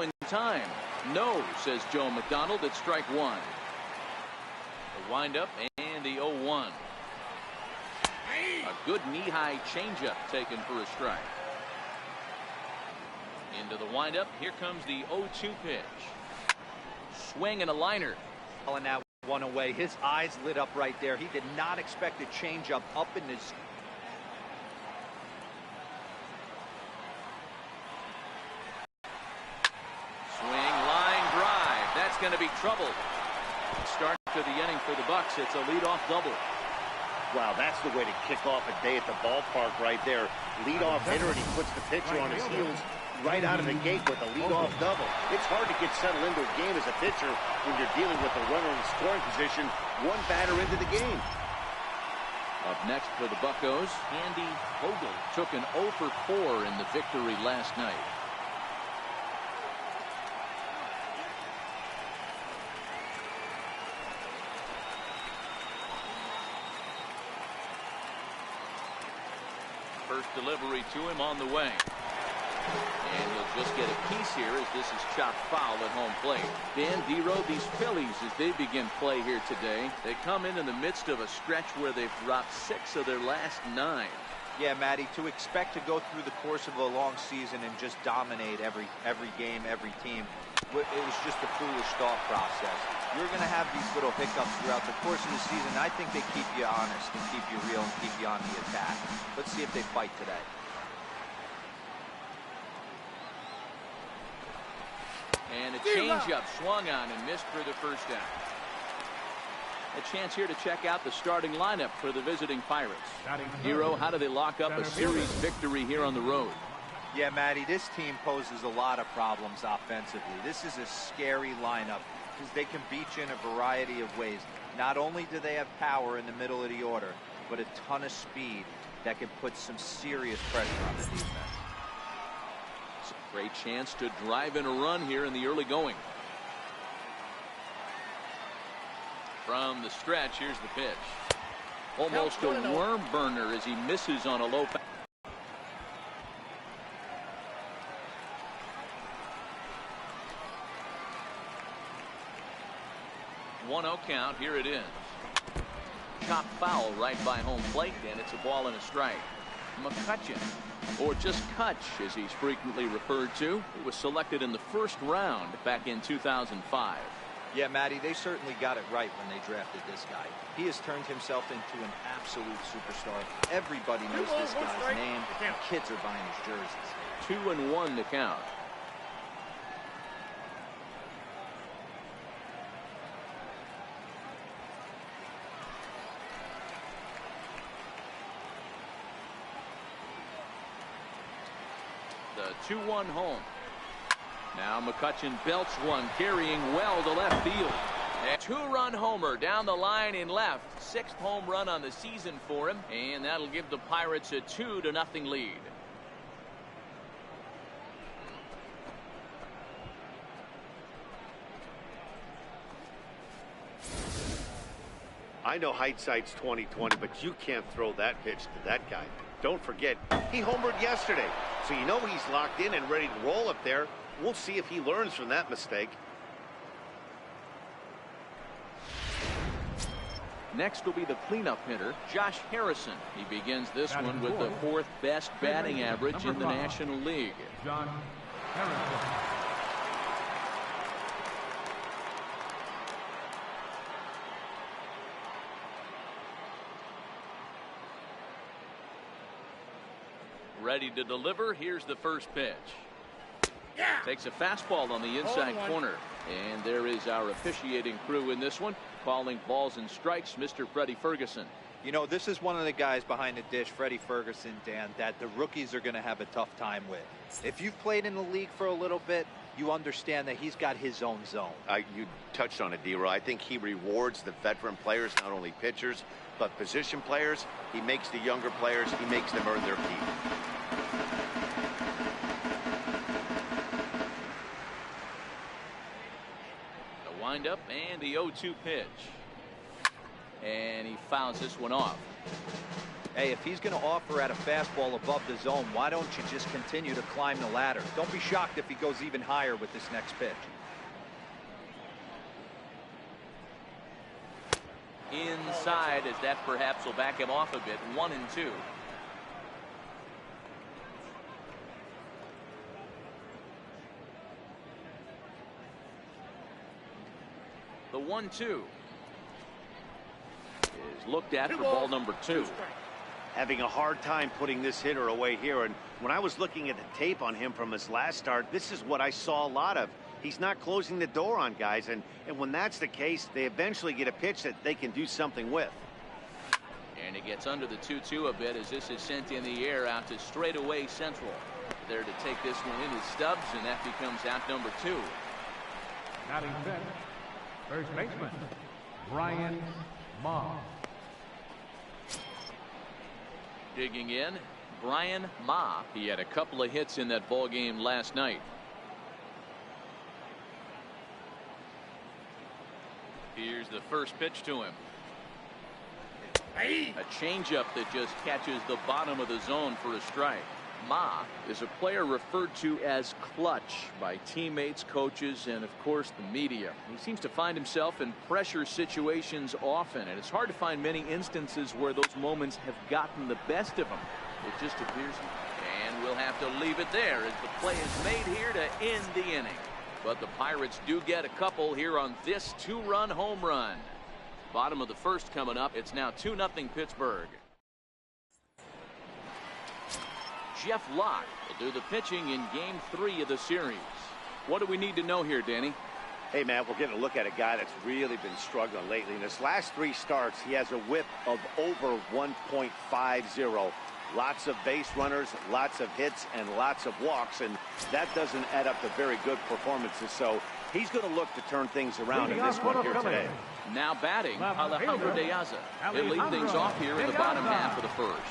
In time. No, says Joe McDonald. It's strike one. The windup and the 0-1. A good knee-high changeup taken for a strike. Into the windup. Here comes the 0-2 pitch. Swing and a liner. And that one away. His eyes lit up right there. He did not expect a changeup up in his. Swing, line, drive. That's going to be trouble. Start to the inning for the Bucks. It's a leadoff double. Wow, that's the way to kick off a day at the ballpark right there. Leadoff hitter, and he puts the pitcher on his heels right out of the gate with a leadoff double. It's hard to get settled into a game as a pitcher when you're dealing with a runner in scoring position one batter into the game. Up next for the Buccos, Andy Vogel took an 0 for 4 in the victory last night. First delivery to him on the way. And he'll just get a piece here as this is chopped foul at home plate. Dan Dero, these Phillies, as they begin play here today, they come in the midst of a stretch where they've dropped 6 of their last 9. Yeah, Matty, to expect to go through the course of a long season and just dominate every game, every team, it was just a foolish thought process. You're going to have these little hiccups throughout the course of the season. I think they keep you honest and keep you real and keep you on the attack. Let's see if they fight today. And a changeup swung on and missed for the first down. A chance here to check out the starting lineup for the visiting Pirates. Hero, how do they lock up a series victory here on the road? Yeah, Matty, this team poses a lot of problems offensively. This is a scary lineup because they can beat you in a variety of ways. Not only do they have power in the middle of the order, but a ton of speed that can put some serious pressure on the defense. It's a great chance to drive in a run here in the early going. From the stretch, here's the pitch. Almost a worm burner as he misses on a low pass. 1-0 count. Here it is. Chop foul right by home plate, and it's a ball and a strike. McCutcheon, or just Kutch as he's frequently referred to, he was selected in the first round back in 2005. Yeah, Matty, they certainly got it right when they drafted this guy. He has turned himself into an absolute superstar. Everybody knows this guy's name. Kids are buying his jerseys. 2-1 to count. The 2-1 home. Now McCutcheon belts one, carrying well to left field. A 2-run homer down the line in left. 6th home run on the season for him, and that'll give the Pirates a 2-0 lead. I know hindsight's 20/20, but you can't throw that pitch to that guy. Don't forget, he homered yesterday, so you know he's locked in and ready to roll up there. We'll see if he learns from that mistake. Next will be the cleanup hitter, Josh Harrison. He begins this one with the 4th best batting average in the National League. John Harrison. Ready to deliver. Here's the first pitch. Takes a fastball on the inside corner. And there is our officiating crew in this one, calling balls and strikes, Mr. Freddie Ferguson. You know, this is one of the guys behind the dish, Freddie Ferguson, Dan, that the rookies are going to have a tough time with. If you've played in the league for a little bit, you understand that he's got his own zone. You touched on it, D-Roy. I think he rewards the veteran players, not only pitchers, but position players. He makes the younger players, he makes them earn their keep. Windup and the 0-2 pitch, and he fouls this one off. Hey, if he's going to offer at a fastball above the zone, why don't you just continue to climb the ladder? Don't be shocked if he goes even higher with this next pitch. Inside, as that perhaps will back him off a bit. 1-2. The 1-2 is looked at for ball number 2. Having a hard time putting this hitter away here, and when I was looking at the tape on him from his last start, this is what I saw a lot of. He's not closing the door on guys, and when that's the case, they eventually get a pitch that they can do something with. And it gets under the 2-2 a bit as this is sent in the air out to straightaway central. There to take this one in is Stubbs, and that becomes out number 2. Batting fifth, first baseman, Brian Ma. Digging in, Brian Ma. He had a couple of hits in that ball game last night. Here's the first pitch to him. A changeup that just catches the bottom of the zone for a strike. Ma is a player referred to as clutch by teammates, coaches, and of course the media. He seems to find himself in pressure situations often, and it's hard to find many instances where those moments have gotten the best of him. It just appears, and we'll have to leave it there as the play is made here to end the inning. But the Pirates do get a couple here on this 2-run home run. Bottom of the first coming up. It's now 2-0 Pittsburgh. Jeff Locke will do the pitching in game 3 of the series. What do we need to know here, Danny? Hey, Matt, we're getting a look at a guy that's really been struggling lately. In his last 3 starts, he has a whip of over 1.50. Lots of base runners, lots of hits, and lots of walks, and that doesn't add up to very good performances. So he's going to look to turn things around in this one here today. Now batting, Alejandro De Aza. He'll lead things off here in the bottom half of the first.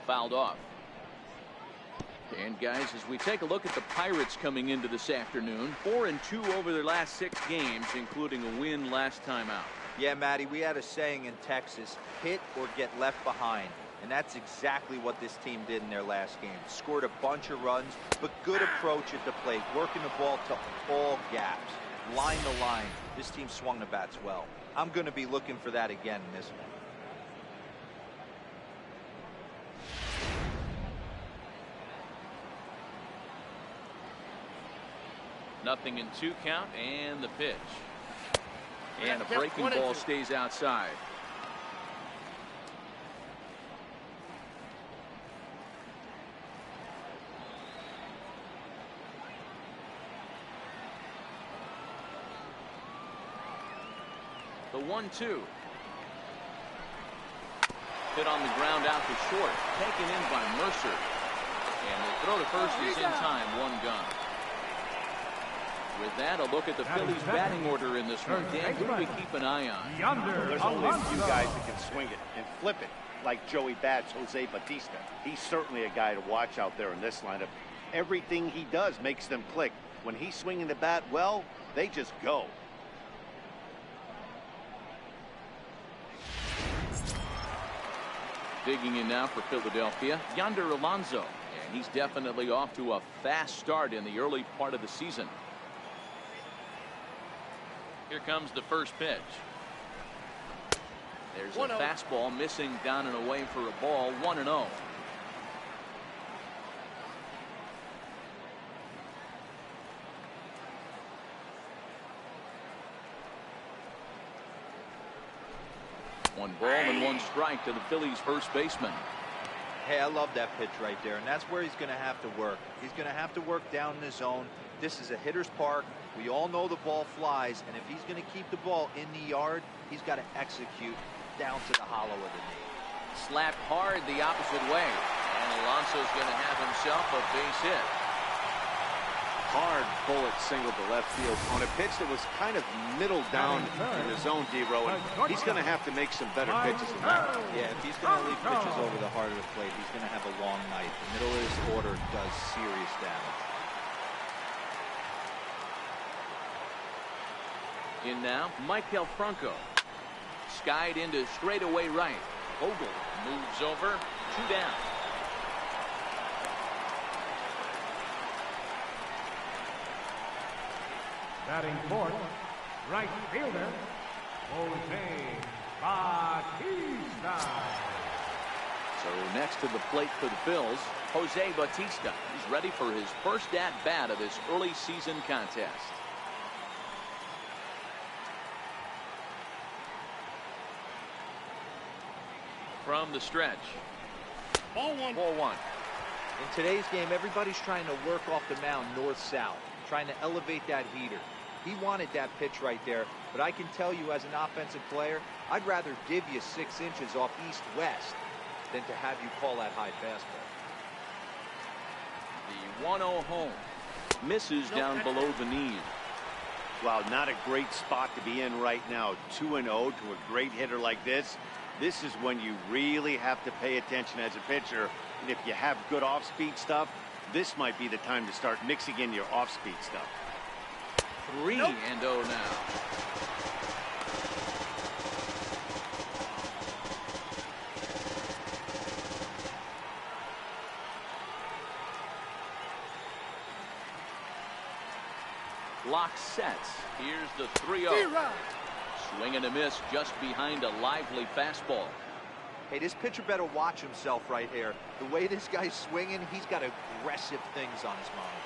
Fouled off. And guys, as we take a look at the Pirates coming into this afternoon, 4-2 over their last 6 games, including a win last time out. Yeah, Matty, we had a saying in Texas, hit or get left behind. And that's exactly what this team did in their last game. Scored a bunch of runs, but good approach at the plate, working the ball to all gaps. Line to line, this team swung the bats well. I'm going to be looking for that again in this one. Nothing in 2 count, and the pitch. And a breaking ball stays outside. The 1-2. Hit on the ground out to short. Taken in by Mercer. And the throw to first is in time. 1 gun. With that, a look at the Phillies batting order in this one. Dan, who do we keep an eye on? Well, there's only a few guys that can swing it and flip it, like Joey Bats, Jose Bautista. He's certainly a guy to watch out there in this lineup. Everything he does makes them click. When he's swinging the bat, well, they just go. Digging in now for Philadelphia, Yonder Alonso. And he's definitely off to a fast start in the early part of the season. Here comes the first pitch. There's a fastball missing down and away for a ball. 1-0. One ball and 1 strike to the Phillies first baseman. Hey, I love that pitch right there, and that's where he's going to have to work. He's going to have to work down in the zone. This is a hitter's park. We all know the ball flies, and if he's going to keep the ball in the yard, he's got to execute down to the hollow of the knee. Slapped hard the opposite way, and Alonso's going to have himself a base hit. Hard bullet single to left field on a pitch that was kind of middle down in the zone, D-Row, and he's going to have to make some better pitches than that. Yeah, if he's going to leave pitches over the heart of the plate, he's going to have a long night. The middle of his order does serious damage. In now, Michael Franco. skied into straightaway right. Vogel moves over. 2 down. Batting fourth, right fielder, Jose Bautista. So next to the plate for the Phils, Jose Bautista. He's ready for his first at-bat of this early season contest. From the stretch. Ball one. Ball one. In today's game, everybody's trying to work off the mound north-south, trying to elevate that heater. He wanted that pitch right there, but I can tell you as an offensive player, I'd rather give you 6 inches off east-west than to have you call that high fastball. The 1-0 home. Misses down below the knees. Wow, not a great spot to be in right now. 2-0 to a great hitter like this. This is when you really have to pay attention as a pitcher. And if you have good off-speed stuff, this might be the time to start mixing in your off-speed stuff. 3-0 now. Lock sets. Here's the 3-0. Swing and a miss just behind a lively fastball. Hey, this pitcher better watch himself right here. The way this guy's swinging, he's got aggressive things on his mind.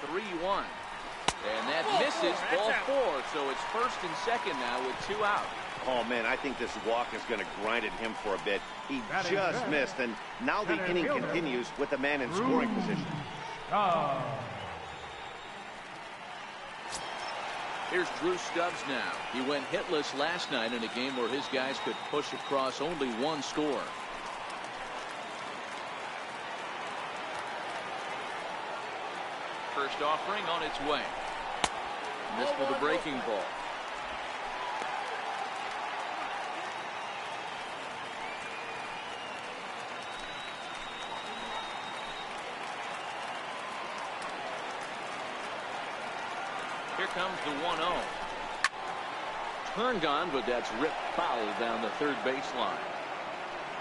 The 3-1. And that misses ball 4. So it's first and second now with 2 out. Oh, man, I think this walk is going to grind at him for a bit. He just missed, and now the inning continues with a man in scoring position. Here's Drew Stubbs now. He went hitless last night in a game where his guys could push across only 1 score. First offering on its way. Missed with a breaking ball. Here comes the 1-0. Turned on, but that's ripped foul down the third baseline.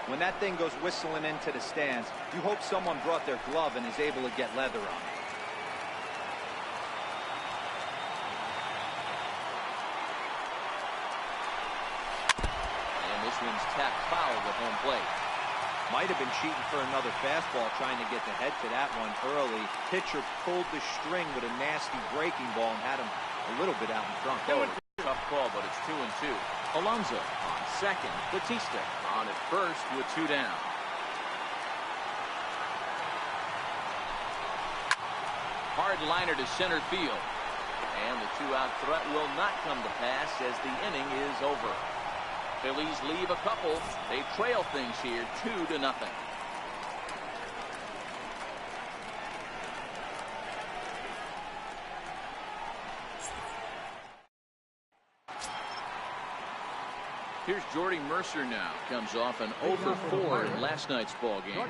When that thing goes whistling into the stands, you hope someone brought their glove and is able to get leather on it. And this one's tapped foul at home plate. Might have been cheating for another fastball, trying to get the head to that one early. Pitcher pulled the string with a nasty breaking ball and had him a little bit out in front. Tough call, but it's 2-2. Alonso on second. Bautista on at first with 2 down. Hard liner to center field. And the 2-out threat will not come to pass as the inning is over. Phillies leave a couple. They trail things here 2-0. Here's Jordy Mercer now. Comes off an 0-for-4 in last night's ball game.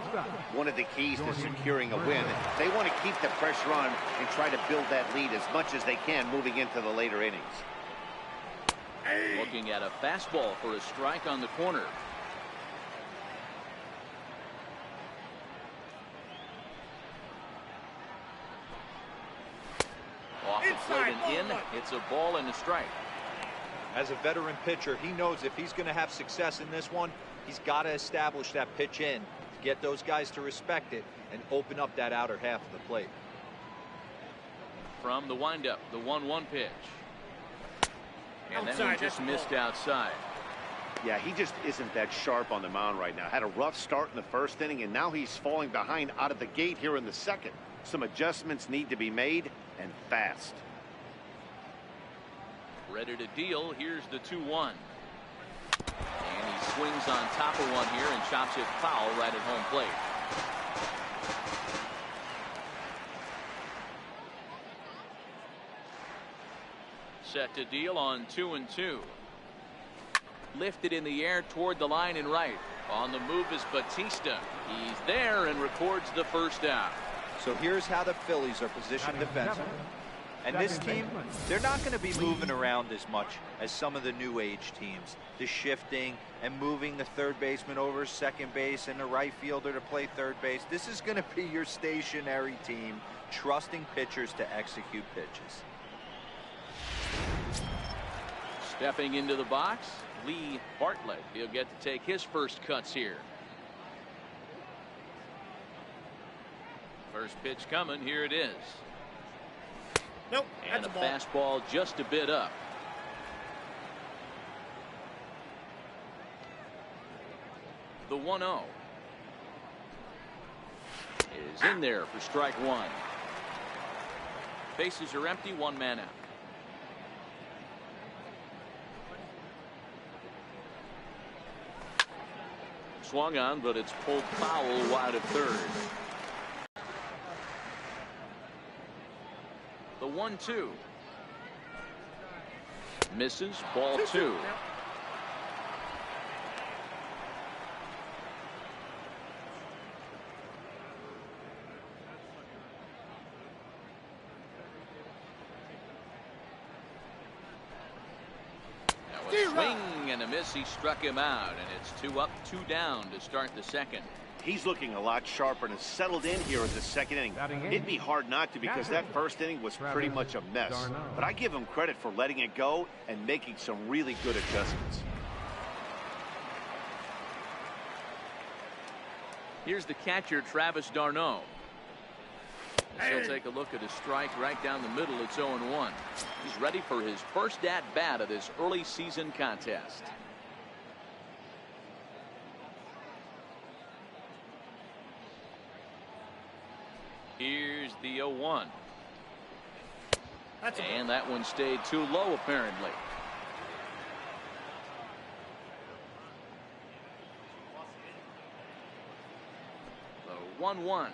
One of the keys to securing a win, they want to keep the pressure on and try to build that lead as much as they can moving into the later innings. Looking at a fastball for a strike on the corner. Off the plate and in. It's a ball and a strike. As a veteran pitcher, he knows if he's going to have success in this one, he's got to establish that pitch in to get those guys to respect it and open up that outer half of the plate. From the windup, the 1-1 pitch. And that one just missed outside. Yeah, he just isn't that sharp on the mound right now. Had a rough start in the first inning, and now he's falling behind out of the gate here in the second. Some adjustments need to be made, and fast. Ready to deal. Here's the 2-1. And he swings on top of one here and chops it foul right at home plate. Set to deal on 2-2. Lifted in the air toward the line and right. On the move is Bautista. He's there and records the first out. So here's how the Phillies are positioned defensively. And this team, they're not going to be moving around as much as some of the new age teams. The shifting and moving the third baseman over second base and the right fielder to play third base. This is going to be your stationary team, trusting pitchers to execute pitches. Stepping into the box, Lee Bartlett. He'll get to take his first cuts here. First pitch coming. Here it is. Nope. And a fastball just a bit up. The 1-0 is in there for strike one. Bases are empty, one man out. Swung on, but it's pulled foul wide of third. The 1-2 misses, ball two. That was a swing and a miss. He struck him out, and it's 2 up, 2 down to start the second. He's looking a lot sharper and has settled in here in the second inning. It'd be hard not to, because that first inning was pretty much a mess. But I give him credit for letting it go and making some really good adjustments. Here's the catcher, Travis d'Arnaud. He'll take a look at his strike right down the middle. It's 0-1. He's ready for his first at-bat of this early season contest. Here's the 0-1. And that one stayed too low, apparently. The 1-1.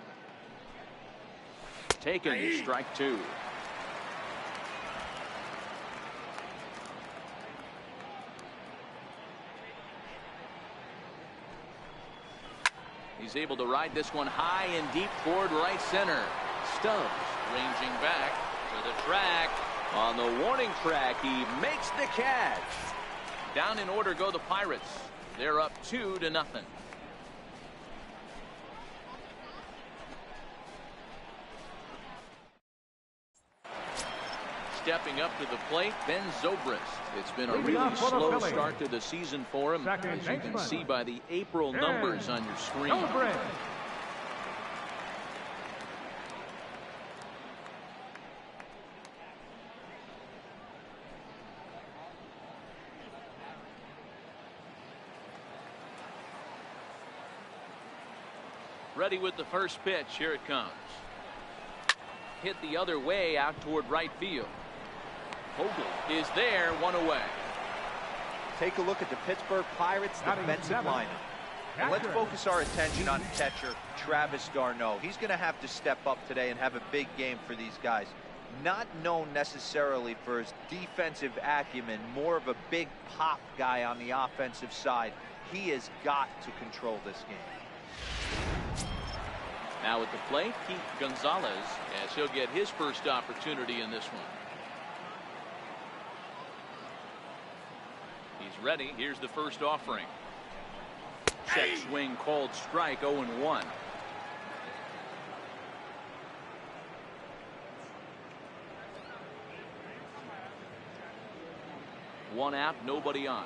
Taken, strike two. He's able to ride this one high and deep toward right center. Stubbs ranging back to the track. On the warning track, he makes the catch. Down in order go the Pirates. They're up 2-0. Stepping up to the plate, Ben Zobrist. It's been a really slow start to the season for him, as you can see by the April numbers on your screen. Ready with the first pitch. Here it comes. Hit the other way out toward right field. Vogel is there, one away. Take a look at the Pittsburgh Pirates defensive lineup. And let's focus our attention on catcher Travis d'Arnaud. He's going to have to step up today and have a big game for these guys. Not known necessarily for his defensive acumen, more of a big pop guy on the offensive side. He has got to control this game. Now at the plate, Keith Gonzalez, as he'll get his first opportunity in this one. He's ready. Here's the first offering. Check swing called strike, 0-1. One out, nobody on.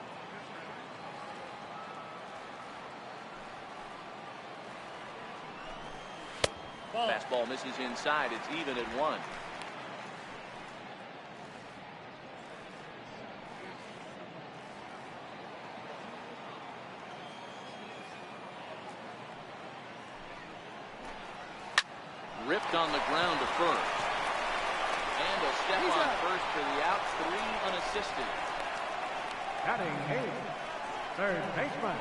Fastball misses inside. It's even at 1. Ripped on the ground to first. And a step on first for the out. 3 unassisted. Batting 8th, third baseman,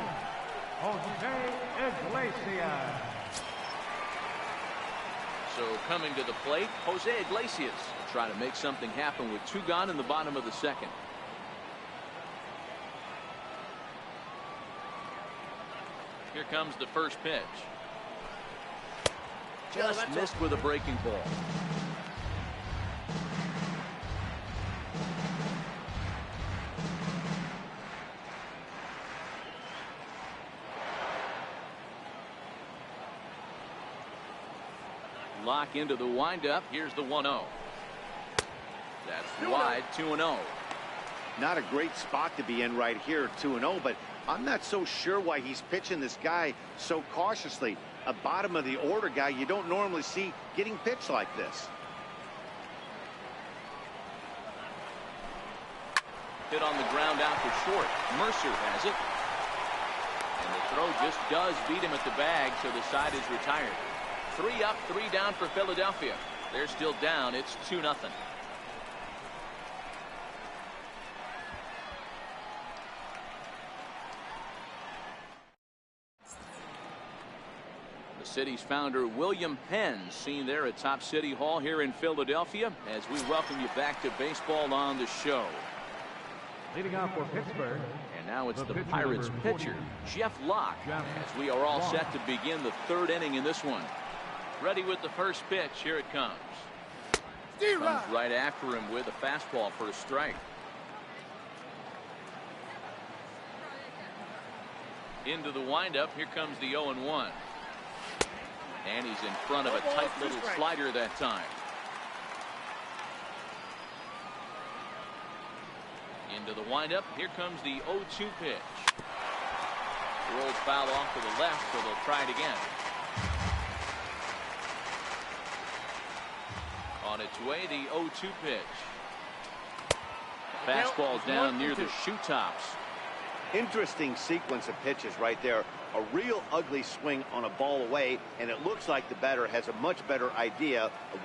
Jose Iglesias. So coming to the plate, Jose Iglesias trying to make something happen with 2 gone in the bottom of the second. Here comes the first pitch. Just missed with a breaking ball. lock into the windup. Here's the 1-0. That's wide. 2-0. Not a great spot to be in right here, 2-0, but I'm not so sure why he's pitching this guy so cautiously. A bottom of the order guy you don't normally see getting pitched like this. Hit on the ground out for short. Mercer has it. And the throw just does beat him at the bag, so the side is retired. 3 up, 3 down for Philadelphia. They're still down. It's 2-0. City's founder William Penn seen there at Top City Hall here in Philadelphia as we welcome you back to baseball on the show. Leading off for Pittsburgh. And now it's the Pirates pitcher, Jeff Locke, as we are all set to begin the 3rd inning in this one. Ready with the first pitch. Here it comes. Comes right after him with a fastball for a strike. Into the windup. Here comes the 0-1. And he's in front of a tight little slider that time. Into the windup. Here comes the 0-2 pitch. Rolled foul off to the left, so they'll try it again. On its way, the 0-2 pitch. The fastball down near the shoe tops. Interesting sequence of pitches right there. A real ugly swing on a ball away, and it looks like the batter has a much better idea of what